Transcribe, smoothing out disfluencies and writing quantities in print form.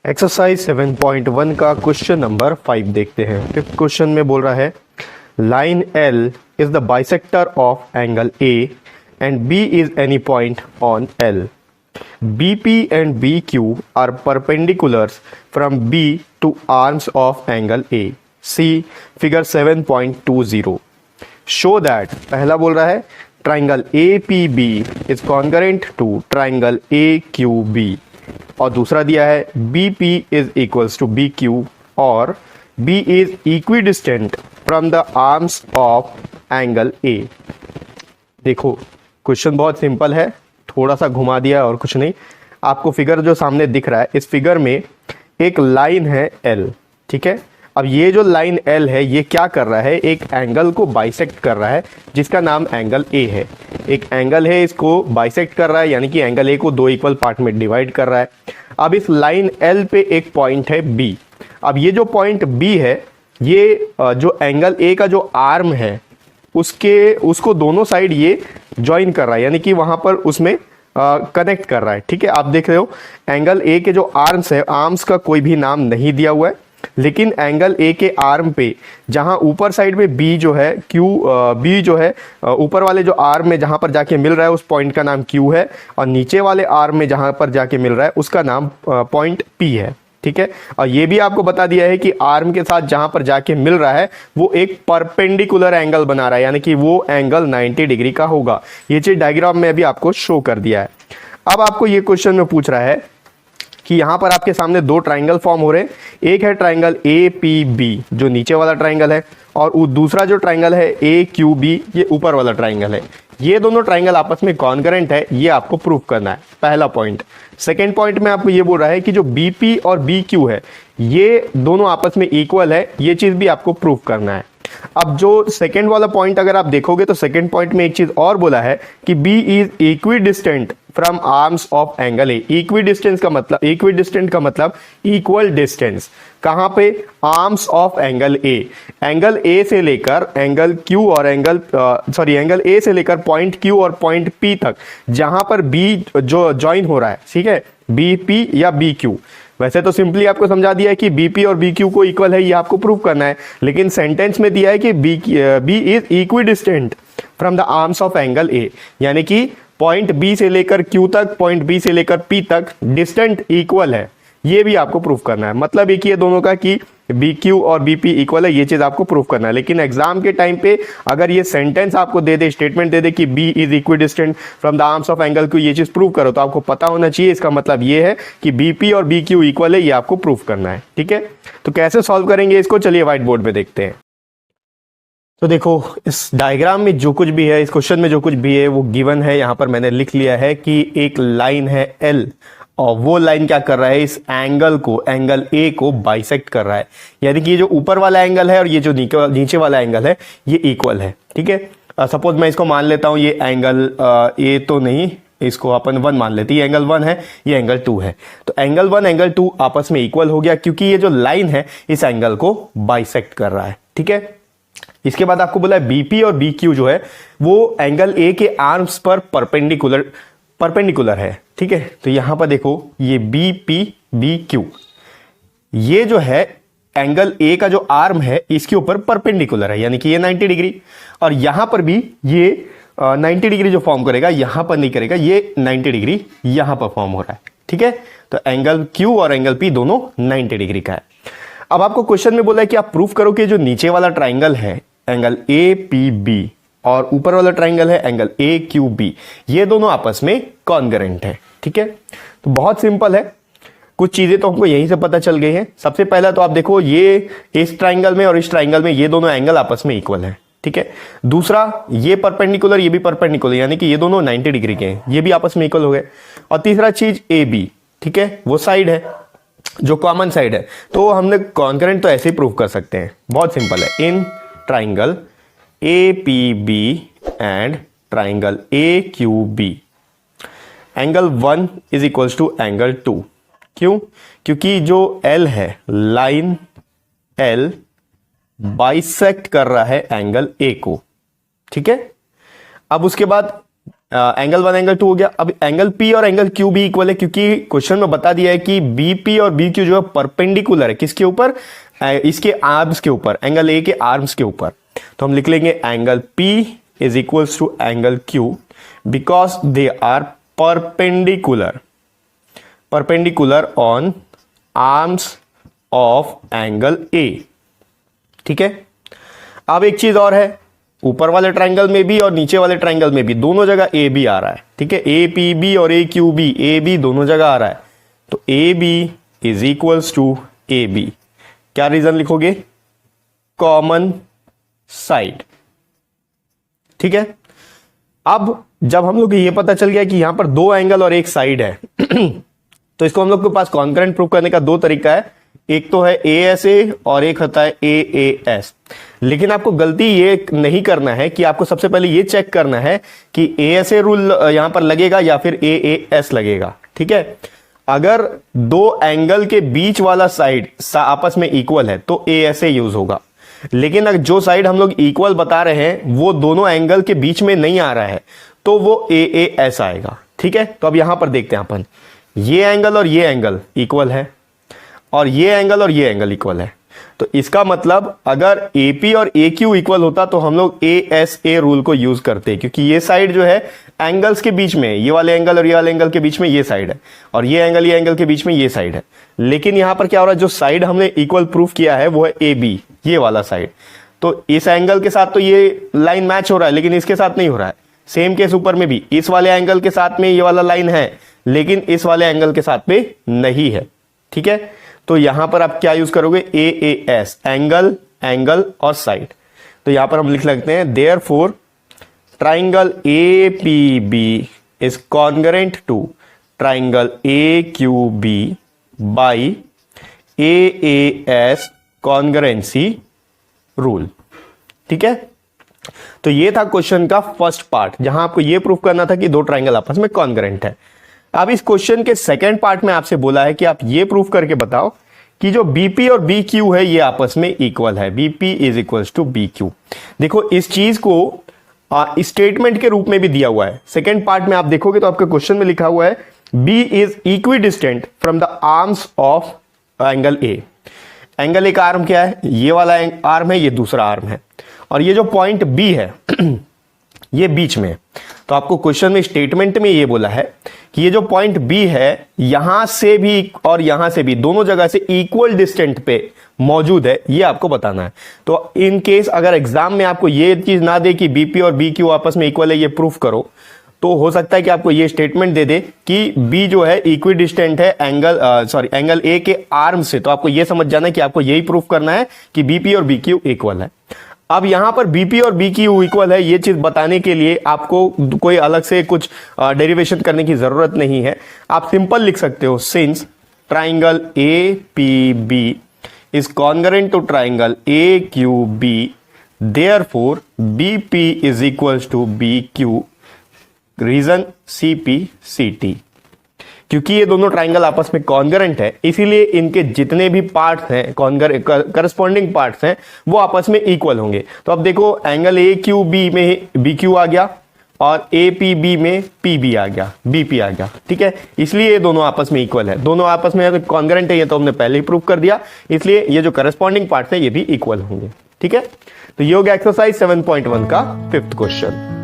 Exercise 7.1 का question number 5 देखते हैं। फिफ्थ क्वेश्चन में बोल रहा है line L is the bisector of angle A and B is any point on L. BP and BQ are perpendiculars from B to arms of angle A. See figure 7.20. Show that पहला बोल रहा है triangle APB is congruent to triangle AQB और दूसरा दिया है BP is equals to BQ और B is equidistant from the arms of angle A. देखो क्वेश्चन बहुत सिंपल है, थोड़ा सा घुमा दिया और कुछ नहीं। आपको फिगर जो सामने दिख रहा है, इस फिगर में एक लाइन है L, ठीक है। अब ये जो लाइन L है ये क्या कर रहा है, एक एंगल को बाइसेक्ट कर रहा है जिसका नाम एंगल A है। एक एंगल है, इसको बाइसेक्ट कर रहा है, यानी कि एंगल A को दो इक्वल पार्ट में डिवाइड कर रहा है। अब इस लाइन L पे एक पॉइंट है B। अब ये जो पॉइंट B है ये जो एंगल A का जो आर्म है उसको दोनों साइड ये ज्वाइन कर रहा है, यानी कि वहां पर उसमें कनेक्ट कर रहा है, ठीक है। आप देख रहे हो एंगल A के जो आर्म्स है, आर्म्स का कोई भी नाम नहीं दिया हुआ है, लेकिन एंगल A के आर्म पे जहां ऊपर साइड में B जो है B जो है ऊपर वाले जो आर्म में जहां पर जाके मिल रहा है उस पॉइंट का नाम Q है और नीचे वाले आर्म में जहां पर जाके मिल रहा है उसका नाम पॉइंट P है, ठीक है। और ये भी आपको बता दिया है कि आर्म के साथ जहां पर जाके मिल रहा है वो एक परपेंडिकुलर एंगल बना रहा है, यानी कि वो एंगल 90 डिग्री का होगा। ये चीज डायग्राम में अभी आपको शो कर दिया है। अब आपको ये क्वेश्चन में पूछ रहा है कि यहां पर आपके सामने दो ट्राइंगल फॉर्म हो रहे हैं। एक है ट्राइंगल APB जो नीचे वाला ट्राइंगल है और दूसरा जो ट्राइंगल है AQB ये ऊपर वाला ट्राइंगल है। ये दोनों ट्राइंगल आपस में कॉन्करेंट है, ये आपको प्रूफ करना है, पहला पॉइंट। सेकेंड पॉइंट में आपको ये बोल रहा है कि जो BP और BQ है ये दोनों आपस में इक्वल है, ये चीज भी आपको प्रूफ करना है। अब जो सेकेंड वाला पॉइंट अगर आप देखोगे तो सेकेंड पॉइंट में एक चीज और बोला है कि B is equidistant from arms of angle A। Equidistance का मतलब इक्वल डिस्टेंस। कहां पे? Arms of angle A। Angle A से लेकर एंगल Q और एंगल A से लेकर पॉइंट Q और पॉइंट P तक जहां पर B जो ज्वाइन हो रहा है, ठीक है, BP या BQ। वैसे तो सिंपली आपको समझा दिया है कि BP और BQ को इक्वल है, ये आपको प्रूव करना है, लेकिन सेंटेंस में दिया है कि B is equidistant from the arms of angle A, यानी कि पॉइंट B से लेकर Q तक, पॉइंट B से लेकर P तक डिस्टेंट इक्वल है, ये भी आपको प्रूफ करना है। मतलब एक ही है दोनों का कि BQ और BP इक्वल है, ये चीज आपको प्रूफ करना है। लेकिन एग्जाम के टाइम पे अगर ये सेंटेंस आपको दे दे, स्टेटमेंट दे दे कि B is equidistant from the arms of angle Q, ये चीज प्रूफ करो, तो आपको पता होना चाहिए इसका मतलब ये है कि BP और BQ इक्वल है, ये आपको प्रूफ करना है, ठीक है। तो कैसे सॉल्व करेंगे इसको, चलिए व्हाइट बोर्ड पे देखते हैं। तो देखो इस डायग्राम में जो कुछ भी है, इस क्वेश्चन में जो कुछ भी है वो गिवन है। यहां पर मैंने लिख लिया है कि एक लाइन है L और वो लाइन क्या कर रहा है, इस एंगल को, एंगल A को बाइसेक्ट कर रहा है, यानी कि ये जो ऊपर वाला एंगल है और ये जो नीचे वाला एंगल है ये इक्वल है, ठीक है। सपोज मैं इसको मान लेता हूं ये एंगल A तो नहीं, इसको अपन 1 मान लेते हैं। ये एंगल 1 है, ये एंगल 2 है, तो एंगल 1 एंगल 2 आपस में इक्वल हो गया क्योंकि ये जो लाइन है इस एंगल को बाइसेक्ट कर रहा है, ठीक है। इसके बाद आपको बोला BP और BQ जो है वो एंगल A के आर्म्स पर परपेंडिकुलर है, ठीक है। तो यहां पर देखो ये BP BQ ये जो है एंगल A का जो आर्म है इसके ऊपर परपेंडिकुलर है, यानी कि ये 90 डिग्री, और यहां पर भी ये 90 डिग्री जो फॉर्म करेगा, यहां पर नहीं करेगा, ये 90 डिग्री यहां पर फॉर्म हो रहा है, ठीक है। तो एंगल Q और एंगल P दोनों 90 डिग्री का है। अब आपको क्वेश्चन में बोला है कि आप प्रूफ करो कि जो नीचे वाला ट्राइंगल है एंगल APB और ऊपर वाला ट्राइंगल है एंगल AQB, ये दोनों आपस में कॉन्करेंट है, ठीक है। तो बहुत सिंपल है, कुछ चीजें तो हमको यहीं से पता चल गई हैं। सबसे पहला तो आप देखो ये इस ट्राइंगल में और इस ट्राइंगल में ये दोनों एंगल आपस में इक्वल है, ठीक है। दूसरा ये परपेंडिकुलर, ये भी परपेंडिकुलर, यानी कि ये दोनों 90 डिग्री के हैं, ये भी आपस में इक्वल हो गए। और तीसरा चीज AB, ठीक है, वो साइड है जो कॉमन साइड है, तो हमने कॉन्करेंट तो ऐसे ही प्रूव कर सकते हैं, बहुत सिंपल है। In triangle APB and triangle AQB angle 1 is equals to angle 2। क्यों? क्योंकि जो L है, लाइन L बाइसेक्ट कर रहा है एंगल A को, ठीक है। अब उसके बाद एंगल 1 एंगल 2 हो गया। अब एंगल P और एंगल Q भी इक्वल है, क्योंकि क्वेश्चन में बता दिया है कि BP और BQ जो है परपेंडिकुलर है किसके ऊपर, इसके आर्म्स के ऊपर, एंगल A के आर्म्स के ऊपर। तो हम लिख लेंगे angle P is equals to angle Q because they are perpendicular on arms of angle A। ठीक है। अब एक चीज और है, ऊपर वाले ट्रायंगल में भी और नीचे वाले ट्रायंगल में भी दोनों जगह ए बी आ रहा है। ठीक है, ए पी बी और A Q B, A B दोनों जगह आ रहा है। तो A B is equals to A B. क्या रीजन लिखोगे, कॉमन साइड। ठीक है। अब जब हम लोग को यह पता चल गया कि यहां पर दो एंगल और एक साइड है तो इसको हम लोग के पास कॉन्करेंट प्रूव करने का दो तरीका है, एक तो है ASA और एक होता है AAS। लेकिन आपको गलती ये नहीं करना है कि आपको सबसे पहले ये चेक करना है कि ASA रूल यहां पर लगेगा या फिर AAS लगेगा। ठीक है, अगर दो एंगल के बीच वाला साइड आपस में इक्वल है तो ASA यूज होगा, लेकिन अगर जो साइड हम लोग इक्वल बता रहे हैं वो दोनों एंगल के बीच में नहीं आ रहा है तो वो AAS आएगा। ठीक है, तो अब यहां पर देखते हैं अपन, ये एंगल और ये एंगल इक्वल है और ये एंगल और ये एंगल इक्वल है, तो इसका मतलब अगर AP और AQ इक्वल होता तो हम लोग ASA रूल को यूज करते, क्योंकि ये साइड जो है एंगल्स के बीच में, ये वाले एंगल और ये वाले एंगल के बीच में ये साइड है और ये एंगल के बीच में ये साइड है। लेकिन यहां पर क्या हो रहा है, जो साइड हमने इक्वल प्रूफ किया है वो है AB, ये वाला साइड। तो इस एंगल के साथ तो ये लाइन मैच हो रहा है लेकिन इसके साथ नहीं हो रहा है। सेम केस ऊपर में भी, इस वाले एंगल के साथ में ये वाला लाइन है लेकिन इस वाले एंगल के साथ में नहीं है। ठीक है, तो यहां पर आप क्या यूज करोगे, AAS, एंगल, एंगल और साइड। तो यहां पर हम लिख सकते हैं therefore triangle APB is congruent to triangle AQB by AAS congruency rule. ठीक है, तो ये था क्वेश्चन का फर्स्ट पार्ट जहां आपको ये प्रूफ करना था कि दो ट्राइंगल आपस में कॉन्ग्रुएंट है। अब इस क्वेश्चन के सेकंड पार्ट में आपसे बोला है कि आप ये प्रूफ करके बताओ कि जो BP और BQ है ये आपस में इक्वल है, BP is equals to BQ। देखो इस चीज को स्टेटमेंट के रूप में भी दिया हुआ है। सेकंड पार्ट में आप देखोगे तो आपके क्वेश्चन में लिखा हुआ है B is equidistant from the arms of angle A। Angle A का आर्म क्या है, ये वाला आर्म है, ये दूसरा आर्म है और ये जो पॉइंट B है ये बीच में। तो आपको क्वेश्चन में स्टेटमेंट में ये बोला है कि ये जो पॉइंट B है यहां से भी और यहां से भी दोनों जगह से इक्वल डिस्टेंट पे मौजूद है, ये आपको बताना है। तो इन केस अगर एग्जाम में आपको ये चीज ना दे कि BP और BQ आपस में इक्वल है, ये प्रूफ करो, तो हो सकता है कि आपको ये स्टेटमेंट दे दे कि B जो है इक्विडिस्टेंट है एंगल A के आर्म से। तो आपको ये समझ जाना है कि आपको यही प्रूफ करना है कि BP और BQ इक्वल है। अब यहां पर BP और BQ इक्वल है, ये चीज बताने के लिए आपको कोई अलग से कुछ डेरिवेशन करने की जरूरत नहीं है। आप सिंपल लिख सकते हो, since triangle APB is congruent to triangle AQB therefore BP is equals to BQ, reason CP/CT। क्योंकि ये दोनों ट्राइंगल आपस में कॉन्ग्रुएंट है इसीलिए इनके जितने भी पार्ट्स हैं, करस्पॉन्डिंग पार्ट्स हैं, वो आपस में इक्वल होंगे। तो अब देखो एंगल AQB में BQ आ गया और APB में PB आ गया, BP आ गया। ठीक है, इसलिए ये दोनों आपस में इक्वल है, दोनों आपस में कॉन्ग्रुएंट है, ये तो हमने पहले ही प्रूव कर दिया, इसलिए ये जो करस्पॉन्डिंग पार्ट्स हैं ये भी इक्वल होंगे। ठीक है, तो ये हो गया एक्सरसाइज 7.1 का 5th क्वेश्चन।